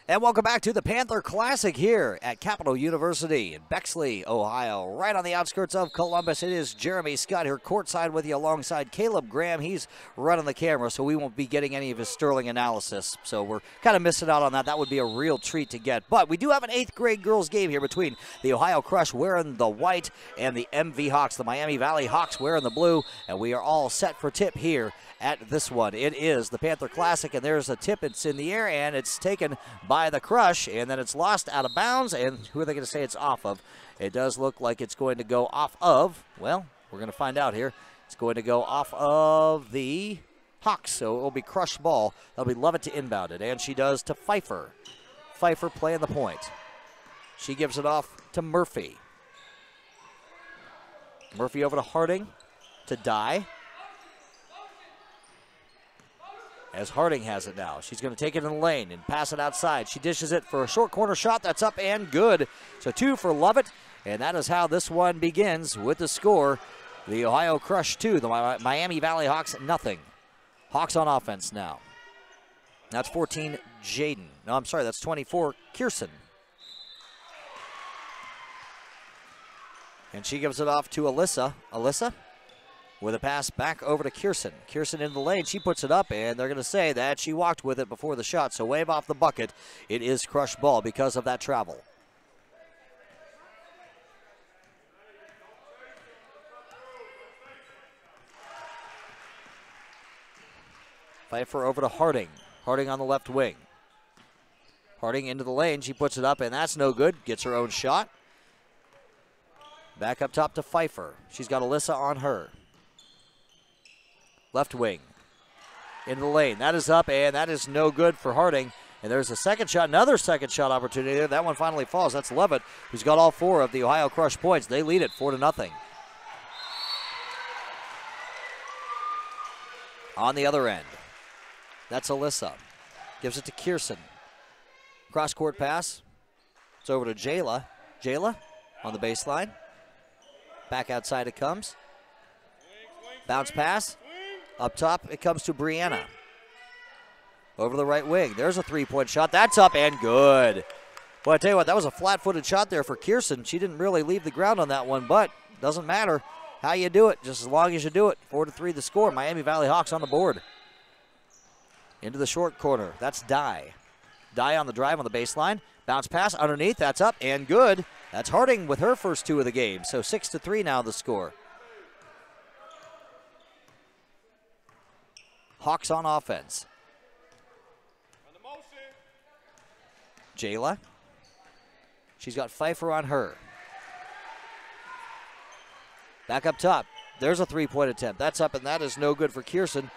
And welcome back to the Panther Classic here at Capital University in Bexley, Ohio, right on the outskirts of Columbus. It is Jeremy Scott here courtside with you alongside Caleb Graham. He's running the camera, so we won't be getting any of his Sterling analysis. So we're kind of missing out on that. That would be a real treat to get. But we do have an 8th grade girls game here between the Ohio Crush wearing the white and the MV Hawks, the Miami Valley Hawks wearing the blue. And we are all set for tip here at this one. It is the Panther Classic, and there's a tip. It's in the air, and it's taken by the Crush, and then it's lost out of bounds. And who are they going to say it's off of? It does look like it's going to go off of, well, we're going to find out here. It's going to go off of the Hawks, so it will be Crush ball. That'll be Lovett to inbound it, and she does to Pfeiffer. Pfeiffer playing the point. She gives it off to Murphy. Murphy over to Harding, to Dye. As Harding has it now. She's going to take it in the lane and pass it outside. She dishes it for a short corner shot. That's up and good. So 2 for Lovett, and that is how this one begins with the score. The Ohio Crush 2, the Miami Valley Hawks nothing. Hawks on offense now. That's 14, Jaden. No, I'm sorry, that's 24, Kirsten. And she gives it off to Alyssa. Alyssa with a pass back over to Kirsten. Kirsten in the lane. She puts it up, and they're going to say that she walked with it before the shot. So wave off the bucket. It is Crush ball because of that travel. Pfeiffer over to Harding. Harding on the left wing. Harding into the lane. She puts it up, and that's no good. Gets her own shot. Back up top to Pfeiffer. She's got Alyssa on her. Left wing, into the lane. That is up, and that is no good for Harding. And there's a second shot, another second shot opportunity there. That one finally falls. That's Lovett, who's got all 4 of the Ohio Crush points. They lead it 4-0. On the other end, that's Alyssa. Gives it to Kirsten. Cross-court pass. It's over to Jayla. Jayla on the baseline. Back outside it comes. Bounce pass. Up top, it comes to Brianna. Over the right wing. There's a 3-point shot. That's up and good. Well, I tell you what, that was a flat-footed shot there for Kirsten. She didn't really leave the ground on that one, but doesn't matter how you do it, just as long as you do it. 4-3 the score. Miami Valley Hawks on the board. Into the short corner. That's Dye. Dye on the drive on the baseline. Bounce pass underneath. That's up and good. That's Harding with her first 2 of the game. So 6-3 now the score. Hawks on offense. Jayla. She's got Pfeiffer on her. Back up top. There's a 3-point attempt. That's up, and that is no good for Kirsten.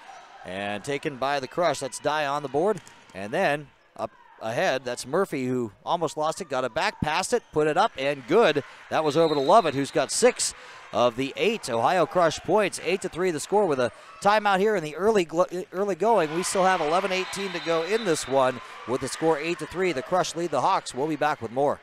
And taken by the Crush. That's Dye on the board. And then up ahead, that's Murphy, who almost lost it. Got it back, passed it, put it up, and good. That was over to Lovett, who's got 6 of the 8 Ohio Crush points. 8-3 the score with a timeout here in the early going. We still have 11:18 to go in this one with the score 8-3. The Crush lead the Hawks. We'll be back with more.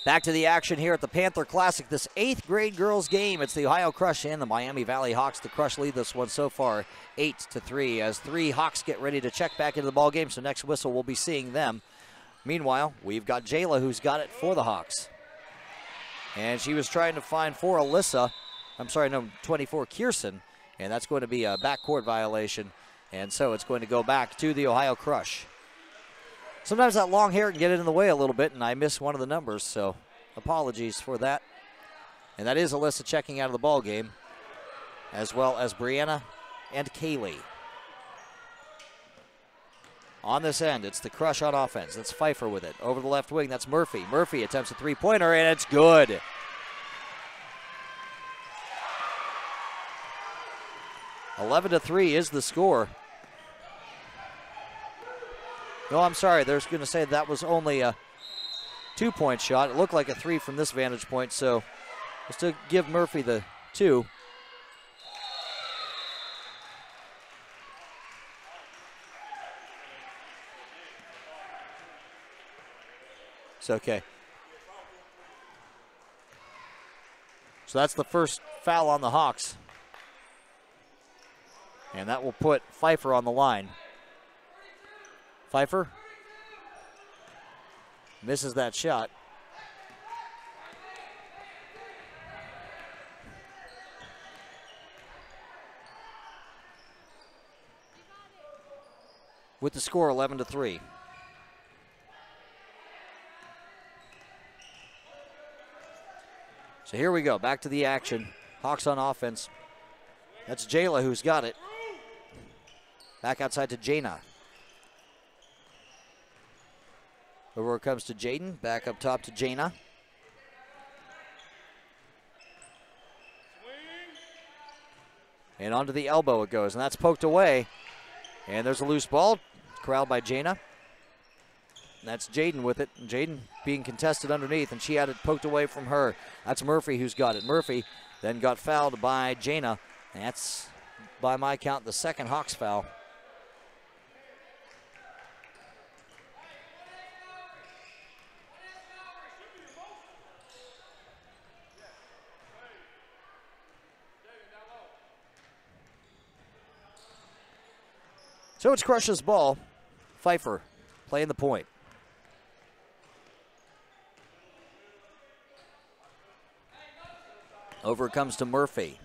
Back to the action here at the Panther Classic, this 8th grade girls game. It's the Ohio Crush and the Miami Valley Hawks. The Crush lead this one so far 8-3 as 3 Hawks get ready to check back into the ball game. So next whistle we'll be seeing them. Meanwhile, we've got Jayla who's got it for the Hawks. And she was trying to find for Alyssa. I'm sorry, no, 24 Kirsten. And that's going to be a backcourt violation. And so it's going to go back to the Ohio Crush. Sometimes that long hair can get in the way a little bit, and I miss one of the numbers, so apologies for that. And that is Alyssa checking out of the ball game, as well as Brianna and Kaylee. On this end, it's the Crush on offense. That's Pfeiffer with it. Over the left wing, that's Murphy. Murphy attempts a three-pointer, and it's good. (11-3) is the score. No, I'm sorry. They're going to say that was only a 2-point shot. It looked like a 3 from this vantage point, so we'll still give Murphy the 2. It's okay. So that's the first foul on the Hawks. And that will put Pfeiffer on the line. Pfeiffer misses that shot. With the score 11-3. So here we go, back to the action. Hawks on offense. That's Jayla who's got it. Back outside to Jaina. Over it comes to Jaden. Back up top to Jaina. And onto the elbow it goes, and that's poked away. And there's a loose ball, corralled by Jaina. And that's Jaden with it. Jaden being contested underneath, and she had it poked away from her. That's Murphy who's got it. Murphy then got fouled by Jaina. And that's, by my count, the second Hawks foul. So it's Crush's ball. Pfeiffer playing the point. Over it comes to Murphy.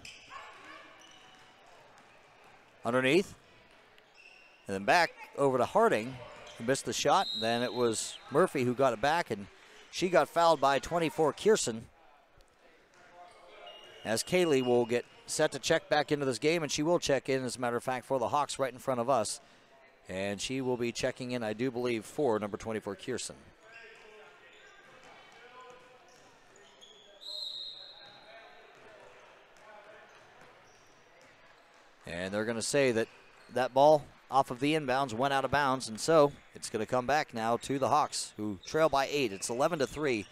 Underneath. And then back over to Harding, who missed the shot. Then it was Murphy who got it back, and she got fouled by 24 Kierson. As Kaylee will get set to check back into this game, and she will check in, as a matter of fact, for the Hawks right in front of us. And she will be checking in, I do believe, for number 24, Kierson. And they're going to say that that ball off of the inbounds went out of bounds, and so it's going to come back now to the Hawks, who trail by 8. It's 11-3.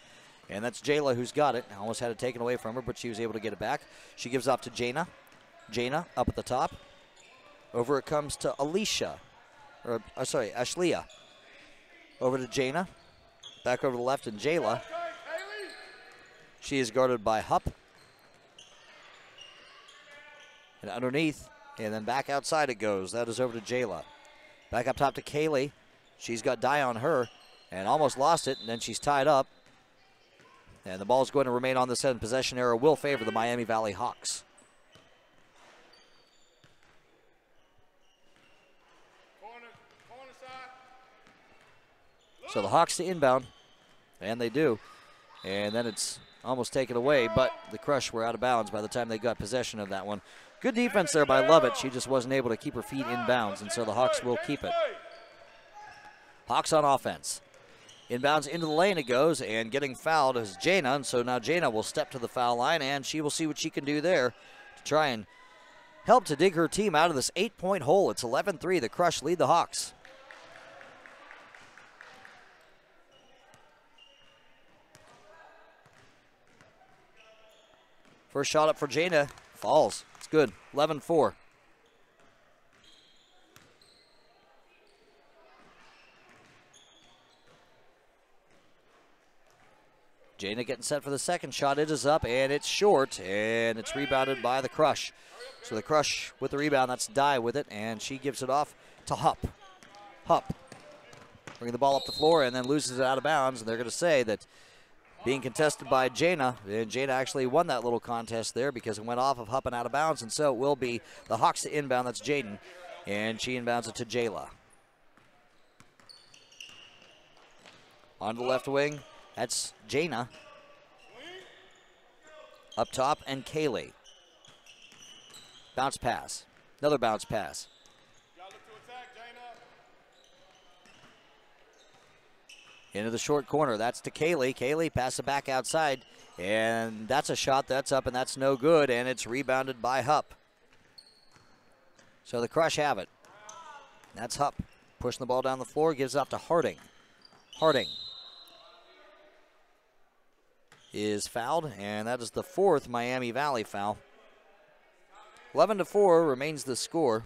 And that's Jayla who's got it. Almost had it taken away from her, but she was able to get it back. She gives off to Jaina. Jaina up at the top. Over it comes to Ashleah. Over to Jaina. Back over to the left, and Jayla. She is guarded by Hupp. And underneath, and then back outside it goes. That is over to Jayla. Back up top to Kaylee. She's got Dye on her and almost lost it, and then she's tied up. And the ball is going to remain on this end. Possession error will favor the Miami Valley Hawks. Corner side. So the Hawks to inbound, and they do. And then it's almost taken away, but the Crush were out of bounds by the time they got possession of that one. Good defense there by Lovett. She just wasn't able to keep her feet in bounds, and so the Hawks will keep it. Hawks on offense. Inbounds into the lane it goes, and getting fouled is Jaina, and so now Jaina will step to the foul line, and she will see what she can do there to try and help to dig her team out of this 8-point hole. It's 11-3. The Crush lead the Hawks. First shot up for Jaina. Falls. It's good. 11-4. Jaina getting set for the second shot. It is up, and it's short, and it's rebounded by the Crush. So the Crush with the rebound. That's Dye with it, and she gives it off to Hupp. Hupp bringing the ball up the floor and then loses it out of bounds, and they're going to say that being contested by Jaina, and Jaina actually won that little contest there because it went off of Hupp and out of bounds, and so it will be the Hawks to inbound. That's Jaden, and she inbounds it to Jayla. On the left wing, that's Jaina. Up top, and Kaylee. Bounce pass. Another bounce pass. Into the short corner. That's to Kaylee. Kaylee passes it back outside. And that's a shot that's up, and that's no good. And it's rebounded by Hupp. So the Crush have it. That's Hupp pushing the ball down the floor. Gives it up to Harding. Harding is fouled, and that is the 4th Miami Valley foul. 11-4 remains the score.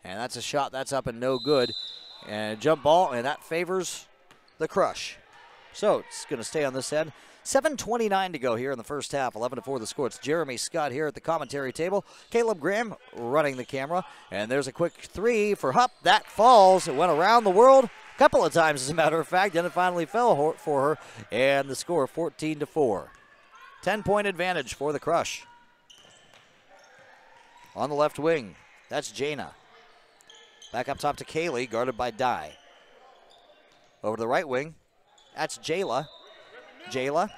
And that's a shot that's up and no good. And a jump ball, and that favors the Crush. So it's going to stay on this end. 7:29 to go here in the first half. 11-4 the score. It's Jeremy Scott here at the commentary table. Caleb Graham running the camera. And there's a quick 3 for Hupp. That falls. It went around the world a couple of times, as a matter of fact. Then it finally fell for her. And the score 14-4. 10-point advantage for the Crush. On the left wing, that's Jaina. Back up top to Kaylee, guarded by Dye. Over to the right wing, that's Jayla. Jayla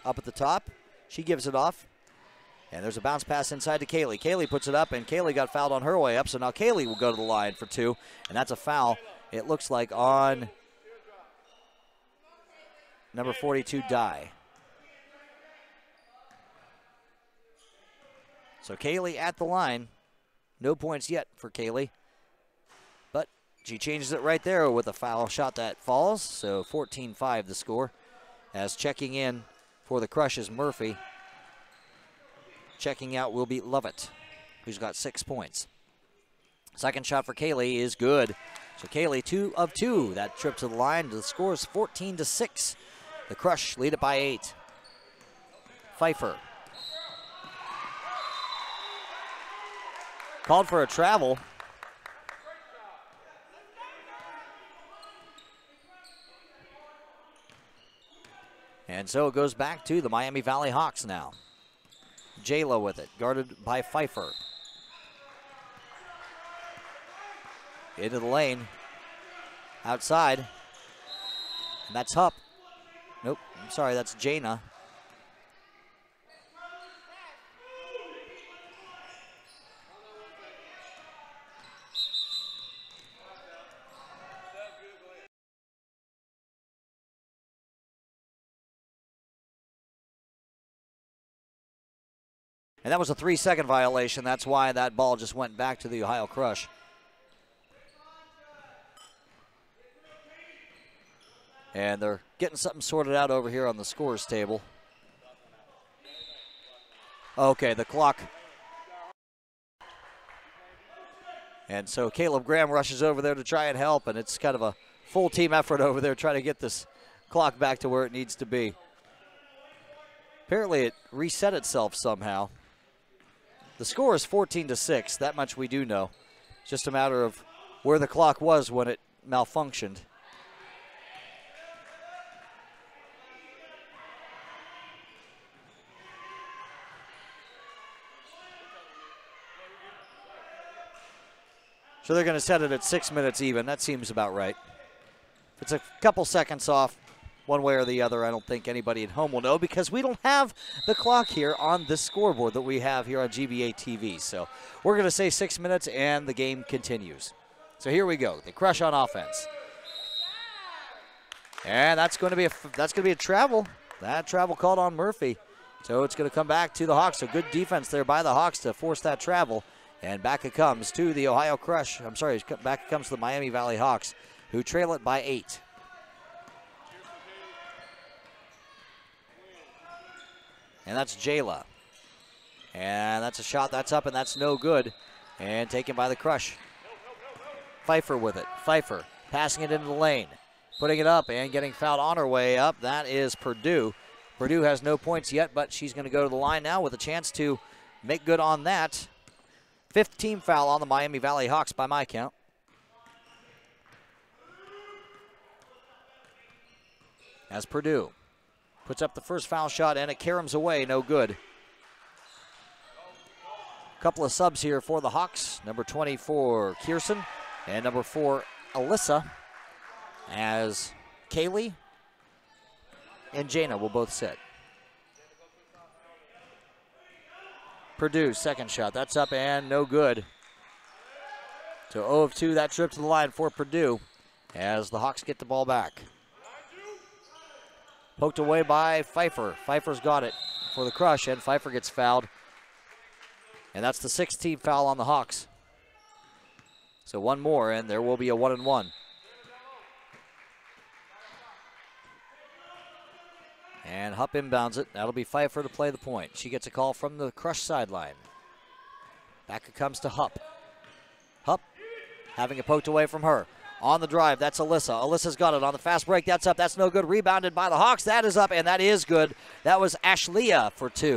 up at the top. She gives it off. And there's a bounce pass inside to Kaylee. Kaylee puts it up, and Kaylee got fouled on her way up, so now Kaylee will go to the line for 2. And that's a foul, it looks like, on number 42, Dye. So Kaylee at the line. No points yet for Kaylee. But she changes it right there with a foul shot that falls. So 14-5 the score. As checking in for the Crush is Murphy. Checking out will be Lovett, who's got 6 points. Second shot for Kaylee is good. So Kaylee 2 of 2. That trip to the line. The score is 14-6. The Crush lead it by 8. Pfeiffer. Called for a travel. And so it goes back to the Miami Valley Hawks now. Jayla with it, guarded by Pfeiffer. Into the lane. Outside. And that's Hupp. Nope, I'm sorry, that's Jaina. And that was a 3-second violation. That's why that ball just went back to the Ohio Crush. And they're getting something sorted out over here on the scores table. Okay, the clock. And so Caleb Graham rushes over there to try and help, and it's kind of a full team effort over there trying to get this clock back to where it needs to be. Apparently it reset itself somehow. The score is 14-6. That much we do know. It's just a matter of where the clock was when it malfunctioned. So they're going to set it at 6 minutes even. That seems about right. If it's a couple seconds off one way or the other, I don't think anybody at home will know, because we don't have the clock here on this scoreboard that we have here on GBA TV. So we're going to say 6 minutes and the game continues. So here we go. The Crush on offense. And that's going to be a travel. That travel called on Murphy. So it's going to come back to the Hawks. So good defense there by the Hawks to force that travel. And back it comes to the Ohio Crush. I'm sorry, back it comes to the Miami Valley Hawks, who trail it by 8. And that's Jayla. And that's a shot that's up, and that's no good. And taken by the Crush. Pfeiffer with it. Pfeiffer passing it into the lane. Putting it up and getting fouled on her way up. That is Purdue. Purdue has no points yet, but she's going to go to the line now with a chance to make good on that. 5th team foul on the Miami Valley Hawks by my count. As Purdue puts up the first foul shot, and it caroms away, no good. Couple of subs here for the Hawks. Number 24, Kirsten, and number 4, Alyssa, as Kaylee and Jaina will both sit. Purdue, second shot. That's up and no good. So 0 of 2 that trip to the line for Purdue as the Hawks get the ball back. Poked away by Pfeiffer. Pfeiffer's got it for the crush, and Pfeiffer gets fouled. And that's the 16th foul on the Hawks. So one more, and there will be a 1-and-1. And Hupp inbounds it. That'll be Pfeiffer to play the point. She gets a call from the crush sideline. Back it comes to Hupp. Hupp having it poked away from her. On the drive, that's Alyssa. Alyssa's got it on the fast break. That's up. That's no good. Rebounded by the Hawks. That is up, and that is good. That was Ashleah for 2.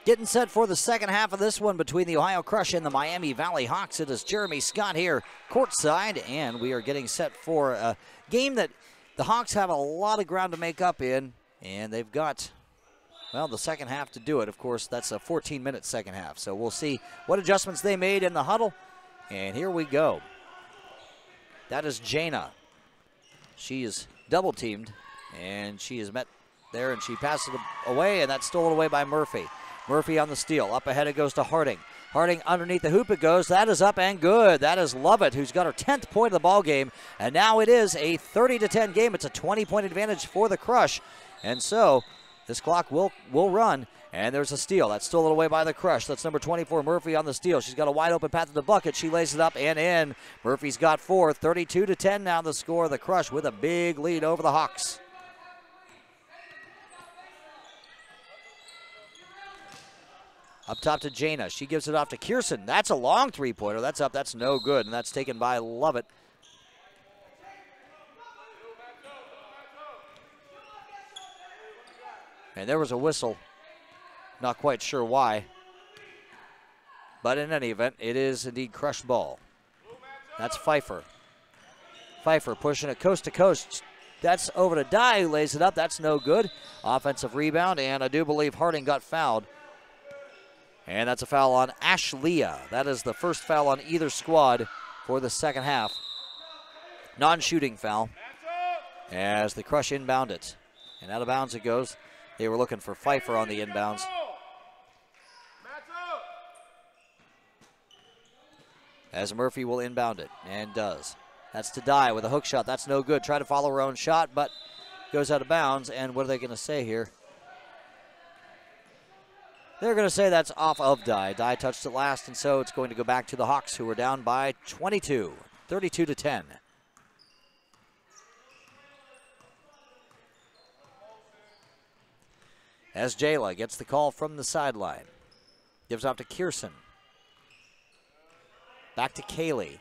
Getting set for the second half of this one between the Ohio Crush and the Miami Valley Hawks. It is Jeremy Scott here courtside, and we are getting set for a game that the Hawks have a lot of ground to make up in, and they've got, well, the second half to do it. Of course, that's a 14-minute second half, so we'll see what adjustments they made in the huddle, and here we go. That is Jana. She is double-teamed, and she is met there, and she passes it away, and that's stolen away by Murphy. Murphy on the steal. Up ahead it goes to Harding. Harding underneath the hoop it goes. That is up and good. That is Lovett, who's got her 10th point of the ball game. And now it is a 30-10 game. It's a 20-point advantage for the Crush. And so this clock will run. And there's a steal. That's stolen away by the Crush. That's number 24, Murphy on the steal. She's got a wide open path to the bucket. She lays it up and in. Murphy's got 4. 32-10 now the score. The Crush with a big lead over the Hawks. Up top to Jana. She gives it off to Kierson. That's a long three-pointer. That's up. That's no good. And that's taken by Lovett. And there was a whistle. Not quite sure why. But in any event, it is indeed Crush ball. That's Pfeiffer. Pfeiffer pushing it coast to coast. That's over to Dye, who lays it up. That's no good. Offensive rebound, and I do believe Harding got fouled. And that's a foul on Ashleah. That is the first foul on either squad for the second half. Non-shooting foul as the Crush inbound it. And out of bounds it goes. They were looking for Pfeiffer on the inbounds. As Murphy will inbound it, and does. That's to Dye with a hook shot. That's no good. Try to follow her own shot, but goes out of bounds. And what are they going to say here? They're going to say that's off of Dye. Dye touched it last, and so it's going to go back to the Hawks, who are down by 22, 32-10. As Jayla gets the call from the sideline. Gives off to Kierson. Back to Kaylee.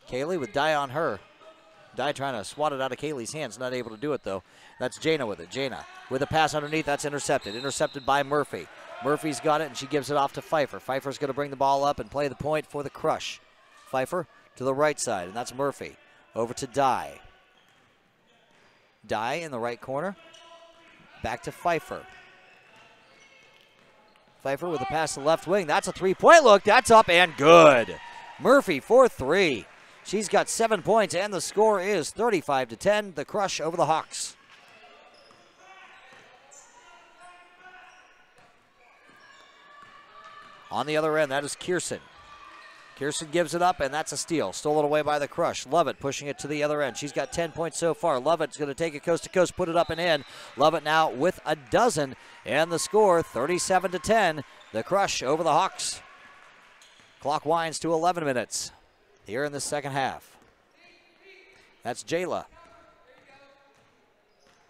Kaylee with Dye on her. Dye trying to swat it out of Kaylee's hands. Not able to do it, though. That's Jana with it. Jana with a pass underneath. That's intercepted. Intercepted by Murphy. Murphy's got it, and she gives it off to Pfeiffer. Pfeiffer's going to bring the ball up and play the point for the Crush. Pfeiffer to the right side, and that's Murphy. Over to Dye. Dye in the right corner. Back to Pfeiffer. Pfeiffer with a pass to the left wing. That's a three-point look. That's up and good. Murphy for 3. She's got 7 points, and the score is 35-10. The Crush over the Hawks. On the other end, that is Kierson. Kierson gives it up, and that's a steal. Stolen away by the Crush. Lovett pushing it to the other end. She's got 10 points so far. Lovett's going to take it coast to coast, put it up and in. Lovett now with a dozen, and the score 37-10. The Crush over the Hawks. Clock winds to 11 minutes here in the second half. That's Jayla.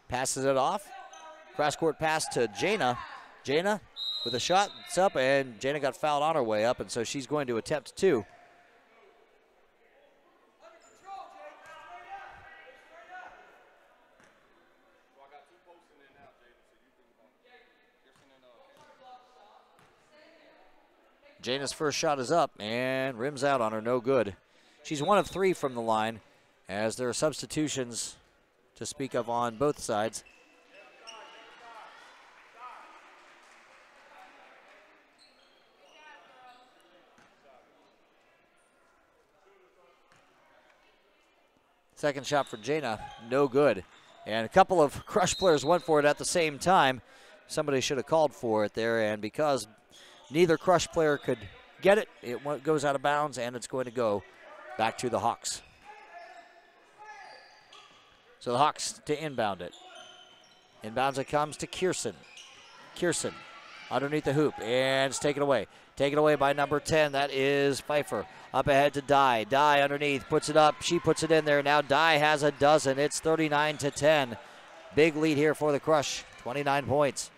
Passes it off. Cross-court pass to Jana. Jana with a shot. It's up, and Jana got fouled on her way up, and so she's going to attempt 2. Jana's first shot is up and rims out on her, no good. She's 1 of 3 from the line, as there are substitutions to speak of on both sides. Second shot for Jana, no good. And a couple of Crush players went for it at the same time. Somebody should have called for it there, and because neither Crush player could get it, it goes out of bounds, and it's going to go back to the Hawks. So the Hawks to inbound it. Inbounds it comes to Kierson. Kierson underneath the hoop, and it's taken away. Taken away by number 10. That is Pfeiffer. Up ahead to Dye. Dye underneath, puts it up. She puts it in there. Now Dye has a dozen. It's 39-10. Big lead here for the Crush. 29 points.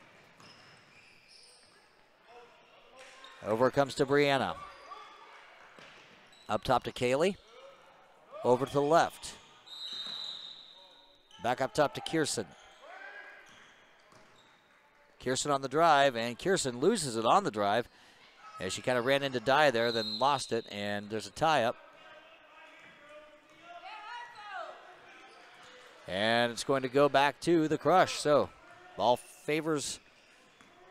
Over it comes to Brianna. Up top to Kaylee. Over to the left. Back up top to Kierson. Kirsten on the drive, and Kirsten loses it on the drive as she kind of ran into Dye there, then lost it, and there's a tie-up. And it's going to go back to the Crush. So ball favors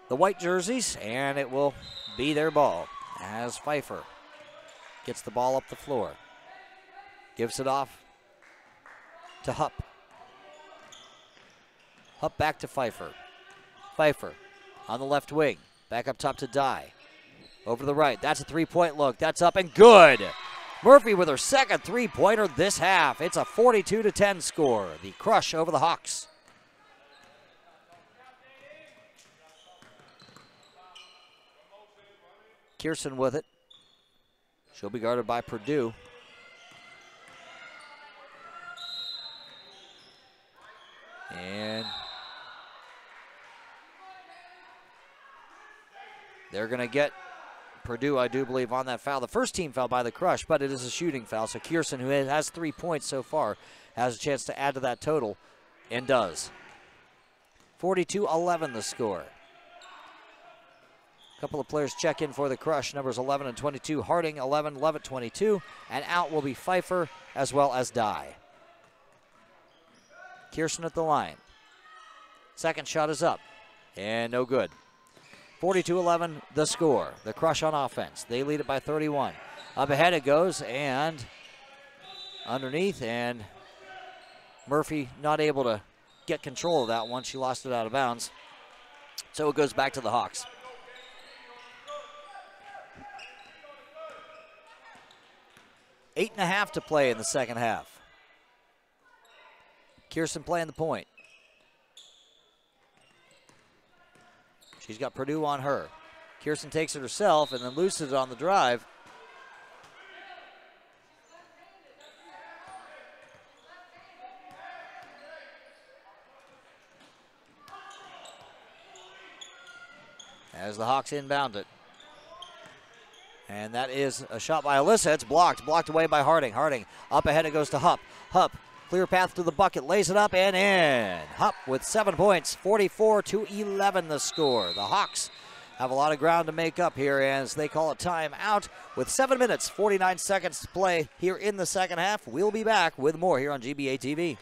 the white jerseys, and it will be their ball as Pfeiffer gets the ball up the floor. Gives it off to Hupp. Hupp back to Pfeiffer. Pfeiffer on the left wing. Back up top to Dye. Over to the right. That's a three-point look. That's up and good. Murphy with her second three-pointer this half. It's a 42-10 score. The Crush over the Hawks. Kirsten with it. She'll be guarded by Purdue. And they're going to get Purdue, I do believe, on that foul. The first team foul by the Crush, but it is a shooting foul. So Kirsten, who has 3 points so far, has a chance to add to that total and does. 42-11 the score. A couple of players check in for the Crush, numbers 11 and 22. Harding, 11, Levitt, 22. And out will be Pfeiffer as well as Dye. Kirsten at the line. Second shot is up and no good. 42-11 the score. The Crush on offense. They lead it by 31. Up ahead it goes and underneath, and Murphy not able to get control of that one. She lost it out of bounds. So it goes back to the Hawks. Eight and a half to play in the second half. Kirsten playing the point. She's got Purdue on her. Kirsten takes it herself and then loses it on the drive. As the Hawks inbound it. And that is a shot by Alyssa. It's blocked. Blocked away by Harding. Harding up ahead. It goes to Hupp. Hupp. Clear path to the bucket, lays it up and in. Hupp with 7 points, 44-11 the score. The Hawks have a lot of ground to make up here as they call a timeout with 7 minutes, 49 seconds to play here in the second half. We'll be back with more here on GBA TV.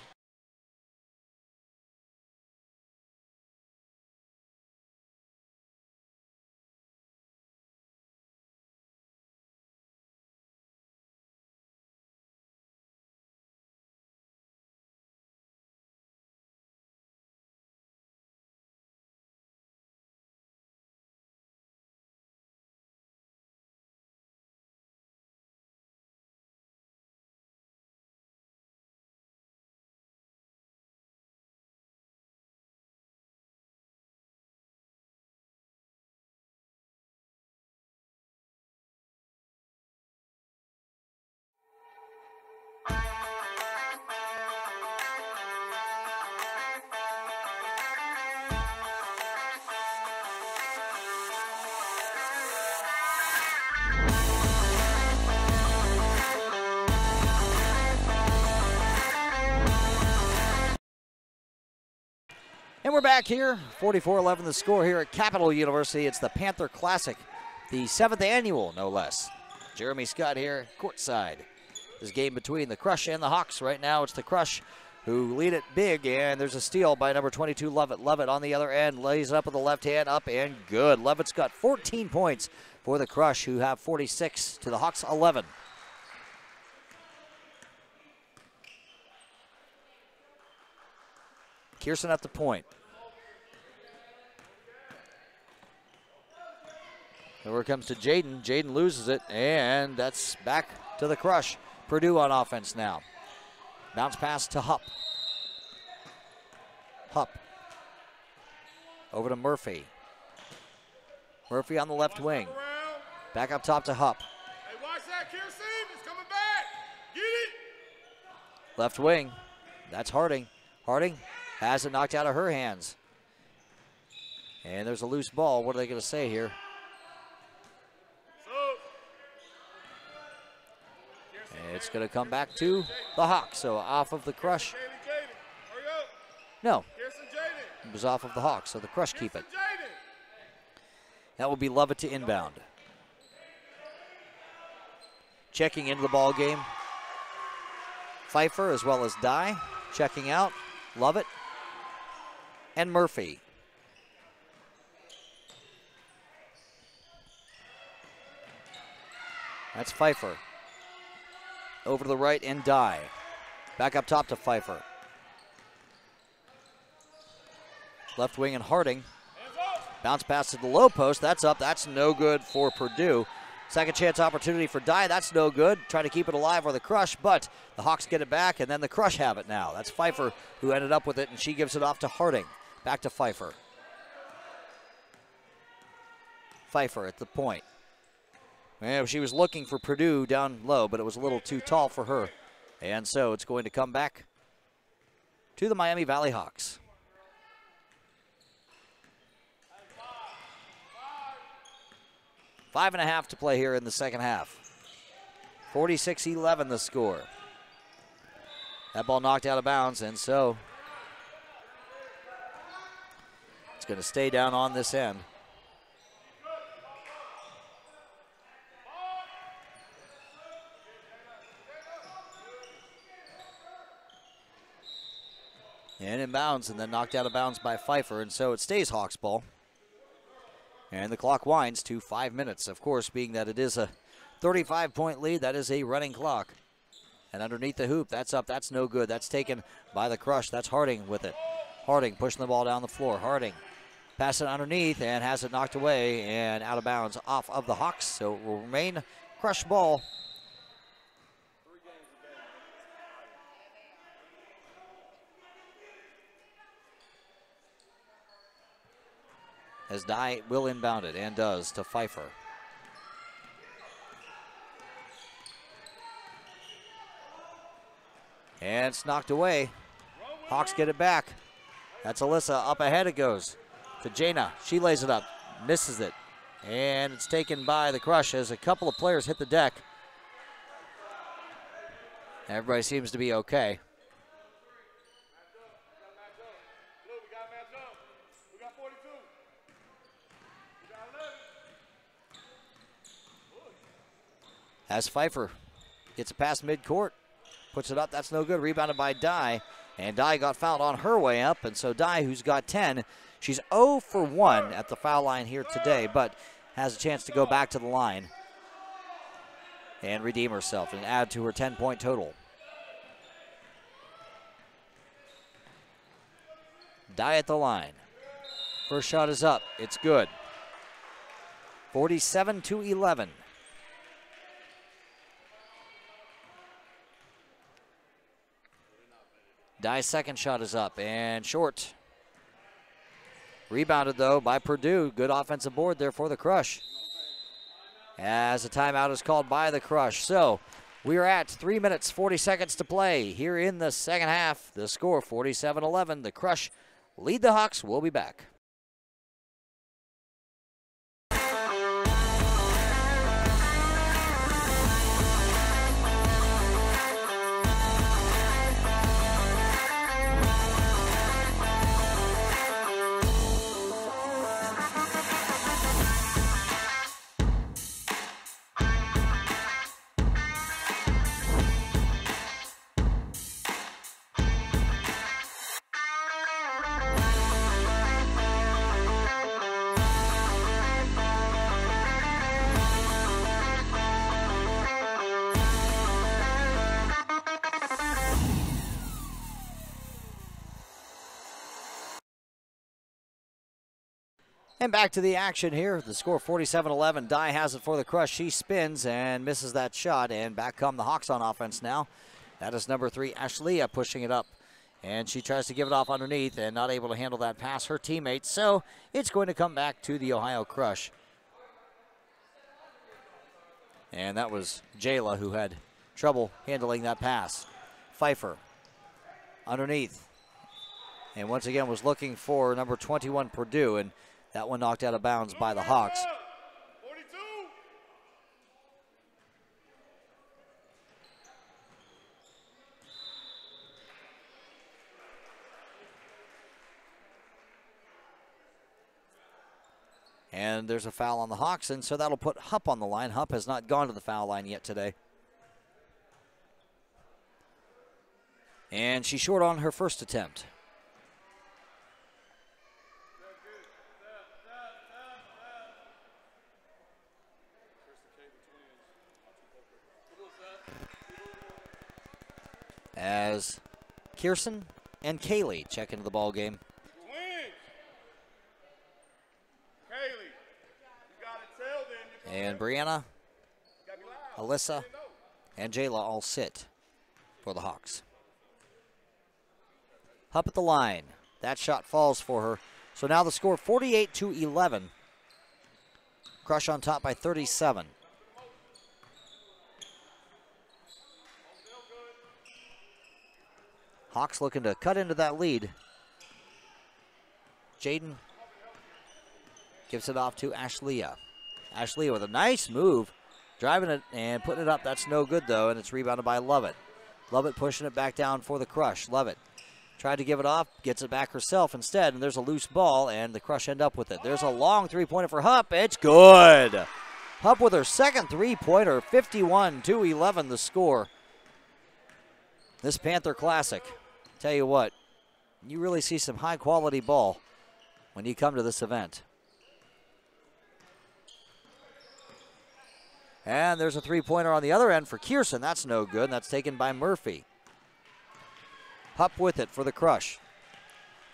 And we're back here, 44-11 the score here at Capital University. It's the Panther Classic, the 7th annual, no less. Jeremy Scott here, courtside. This game between the Crush and the Hawks. Right now it's the Crush who lead it big, and there's a steal by number 22, Levitt. Levitt on the other end, lays it up with the left hand, up and good. Levitt's got 14 points for the Crush, who have 46 to the Hawks' 11. Kirsten at the point. Over comes to Jaden. Jaden loses it, and that's back to the Crush. Purdue on offense now. Bounce pass to Hupp. Hupp. Over to Murphy. Murphy on the left wing. Back up top to Hupp. Hey, watch that, Kirsten. It's coming back. Get it. Left wing. That's Harding. Harding has it knocked out of her hands. And there's a loose ball. What are they going to say here? And it's going to come back to the Hawks. So off of the Crush. No. It was off of the Hawks, so the Crush keep it. That will be Lovett to inbound. Checking into the ball game, Pfeiffer as well as Dye. Checking out, Lovett and Murphy. That's Pfeiffer. Over to the right and Dye. Back up top to Pfeiffer. Left wing and Harding. Bounce pass to the low post. That's up. That's no good for Purdue. Second chance opportunity for Dye. That's no good. Trying to keep it alive or the Crush, but the Hawks get it back, and then the Crush have it now. That's Pfeiffer who ended up with it, and she gives it off to Harding. Back to Pfeiffer. Pfeiffer at the point. Well, she was looking for Purdue down low, but it was a little too tall for her. And so it's going to come back to the Miami Valley Hawks. Five and a half to play here in the second half. 46-11 the score. That ball knocked out of bounds, and so it's going to stay down on this end. And in bounds, and then knocked out of bounds by Pfeiffer, and so it stays Hawks ball. And the clock winds to 5 minutes. Of course, being that it is a 35-point lead, that is a running clock. And underneath the hoop, that's up, that's no good. That's taken by the Crush. That's Harding with it. Harding pushing the ball down the floor. Harding passing underneath and has it knocked away and out of bounds off of the Hawks. So it will remain Crush ball. As Dye will inbound it, and does, to Pfeiffer. And it's knocked away. Hawks get it back. That's Alyssa. Up ahead it goes to Jaina. She lays it up, misses it. And it's taken by the Crush as a couple of players hit the deck. Everybody seems to be okay. As Pfeiffer gets it past midcourt, puts it up, that's no good. Rebounded by Dye, and Dye got fouled on her way up, and so Dye, who's got 10, she's 0 for 1 at the foul line here today, but has a chance to go back to the line and redeem herself and add to her 10-point total. Dye at the line. First shot is up. It's good. 47-11. Dye's second shot is up and short. Rebounded, though, by Purdue. Good offensive board there for the Crush. As a timeout is called by the Crush. So we are at 3 minutes, 40 seconds to play here in the second half. The score 47-11. The Crush lead the Hawks. We'll be back. And back to the action here. The score 47-11. Dye has it for the Crush. She spins and misses that shot. And back come the Hawks on offense now. That is number 3, Ashley, pushing it up. And she tries to give it off underneath and not able to handle that pass. Her teammate. So it's going to come back to the Ohio Crush. And that was Jayla who had trouble handling that pass. Pfeiffer underneath. And once again was looking for number 21, Purdue. And that one knocked out of bounds by the Hawks. 42. And there's a foul on the Hawks, and so that'll put Hupp on the line. Hupp has not gone to the foul line yet today. And she's short on her first attempt. As Kirsten and Kaylee check into the ball game. And Brianna, Alyssa, and Jayla all sit for the Hawks. Hupp at the line. That shot falls for her. So now the score 48-11. Crush on top by 37. Hawks looking to cut into that lead. Jaden gives it off to Ashleah. Ashleah with a nice move, driving it and putting it up. That's no good, though, and it's rebounded by Lovett. Lovett pushing it back down for the Crush. Lovett tried to give it off, gets it back herself instead, and there's a loose ball, and the Crush end up with it. There's a long three-pointer for Hupp. It's good. Hupp with her second three-pointer, 51-11 the score. This Panther Classic, tell you what, you really see some high-quality ball when you come to this event. And there's a three-pointer on the other end for Kierson. That's no good, and that's taken by Murphy. Hupp with it for the Crush.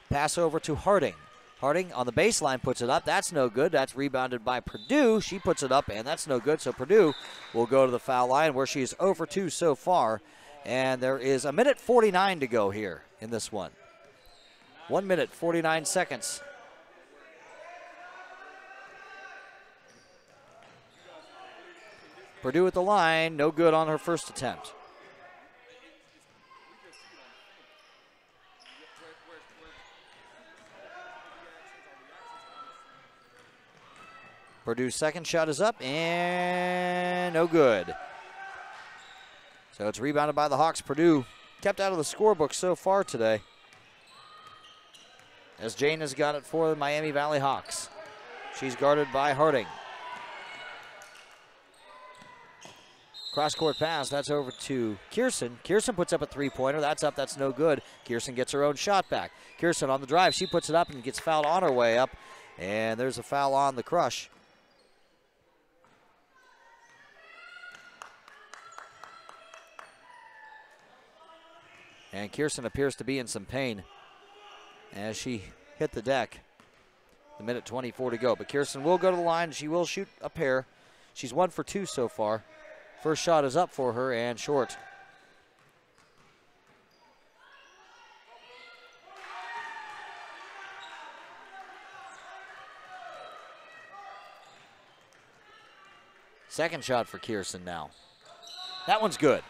Pass over to Harding. Harding on the baseline puts it up. That's no good. That's rebounded by Purdue. She puts it up, and that's no good. So Purdue will go to the foul line where she's 0 for 2 so far. And there is 1:49 to go here in this one. 1 minute, 49 seconds. Purdue at the line, no good on her first attempt. Purdue's second shot is up and no good. So it's rebounded by the Hawks. Purdue kept out of the scorebook so far today, as Jane has got it for the Miami Valley Hawks. She's guarded by Harding. Cross-court pass, that's over to Kierson. Kierson puts up a three-pointer. That's up, that's no good. Kierson gets her own shot back. Kierson on the drive, she puts it up and gets fouled on her way up. And there's a foul on the Crush. And Kierson appears to be in some pain as she hit the deck. A minute 24 to go. But Kierson will go to the line. She will shoot a pair. She's 1 for 2 so far. First shot is up for her and short. Second shot for Kierson now. That one's good.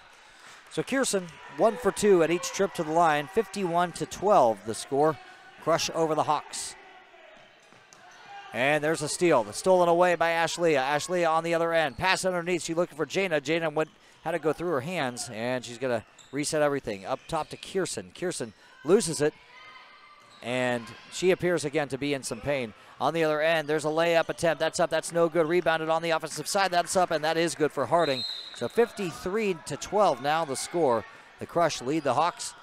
So Kierson 1 for 2 at each trip to the line. 51-12 the score. Crush over the Hawks. And there's a steal. That's stolen away by Ashleah. Ashleah on the other end. Pass underneath. She's looking for Jana. Jana had to go through her hands, and she's going to reset everything. Up top to Kierson. Kierson loses it, and she appears again to be in some pain. On the other end, there's a layup attempt. That's up. That's no good. Rebounded on the offensive side. That's up, and that is good for Harding. So 53-12 now the score. The Crush lead the Hawks.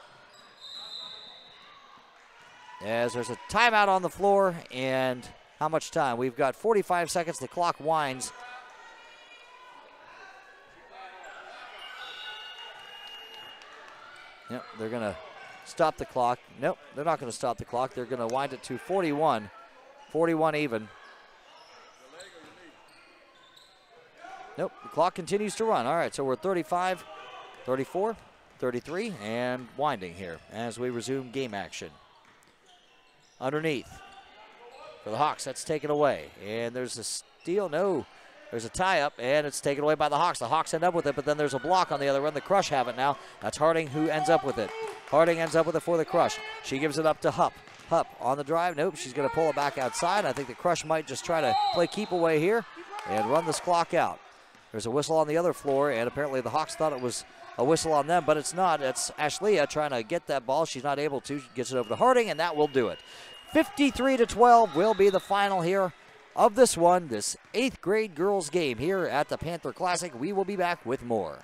As there's a timeout on the floor, and how much time? We've got 45 seconds. The clock winds. Yep, they're going to stop the clock. Nope, they're not going to stop the clock. They're going to wind it to 41. 41 even. Nope, the clock continues to run. All right, so we're 35, 34, 33, and winding here as we resume game action. Underneath. For the Hawks, that's taken away. And there's a steal. No, there's a tie-up, and it's taken away by the Hawks. The Hawks end up with it, but then there's a block on the other end. The Crush have it now. That's Harding who ends up with it. Harding ends up with it for the Crush. She gives it up to Hupp. Hupp on the drive. Nope, she's going to pull it back outside. I think the Crush might just try to play keep away here and run this clock out. There's a whistle on the other floor, and apparently the Hawks thought it was a whistle on them, but it's not. It's Ashleah trying to get that ball. She's not able to. She gets it over to Harding, and that will do it. 53-12 will be the final here of this 8th grade girls game here at the Panther Classic. We will be back with more.